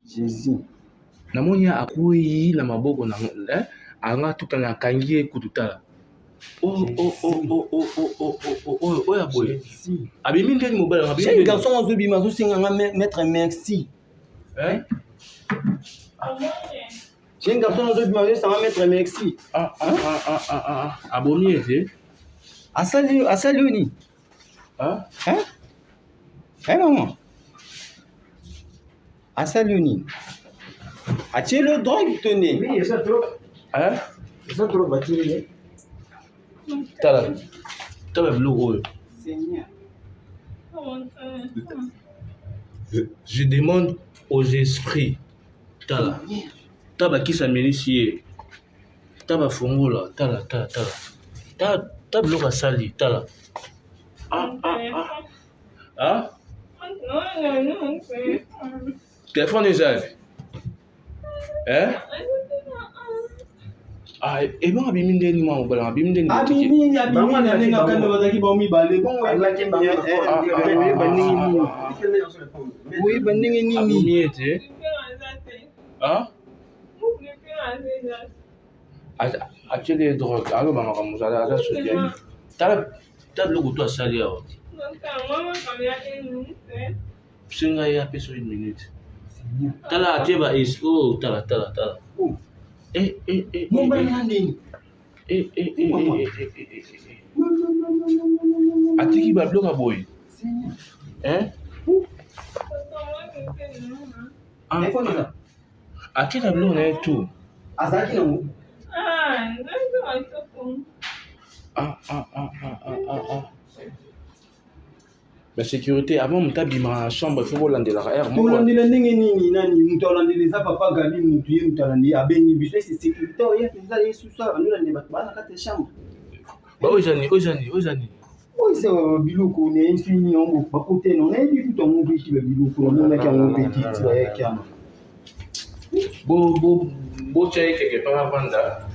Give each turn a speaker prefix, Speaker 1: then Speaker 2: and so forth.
Speaker 1: Jésus.
Speaker 2: Namoni akui na maboko na anga tutana kangie kututala. Oh ya boy. Abimi ndeni mobile ngabimi.
Speaker 1: J'ai un garçon en zobi mazo singa maître merci.
Speaker 2: Hein?
Speaker 1: J'ai un garçon en zobi mazo singa maître merci.
Speaker 2: Abomi ete.
Speaker 1: Asali uni.
Speaker 2: Hein?
Speaker 1: Maman. Asali uni. As-tu le droit de tenir?
Speaker 3: Oui, ça trop.
Speaker 2: Hein?
Speaker 3: Ça trop battu.
Speaker 2: Tala blue.
Speaker 1: Seigneur.
Speaker 2: Je demande aux esprits. Taba qui s'amélicie. Taba fongola. Tala. Tablo sali. Tala. Téléphone est là. Hein? Et bon, abimi ndeni ma mobala, abimi ndeni.
Speaker 1: Abimi na ninga kando bazaki ba mi bale. Bon oui, bandingi nini?
Speaker 2: Abimi ete. Acheter des drogues. Alors maman comme ça là soutien. T'as le goût à salir. Singa ya peso 1 minute. Tala atiba is tala.
Speaker 1: Mon bali ndeni.
Speaker 2: Atiki ba bloka boy. Hein? Akina bloka na tout.
Speaker 1: Azaki na mo.
Speaker 2: La sécurité, avant de m'tabiller ma chambre, il faut voler la air.
Speaker 1: Vous l'avez nini nani, mutolandi ça papa gali mutuye mutolandi abeni biswe c'est sécurité oya pesa yesu ça nous l'avons battu bana kate chambre.
Speaker 2: Bah ojani.
Speaker 1: Oui c'est biloko ne infini on ba côté non ne du tout on petit biloko on mec on petit ouais kiana.
Speaker 2: Bo tchai quelque part vanda.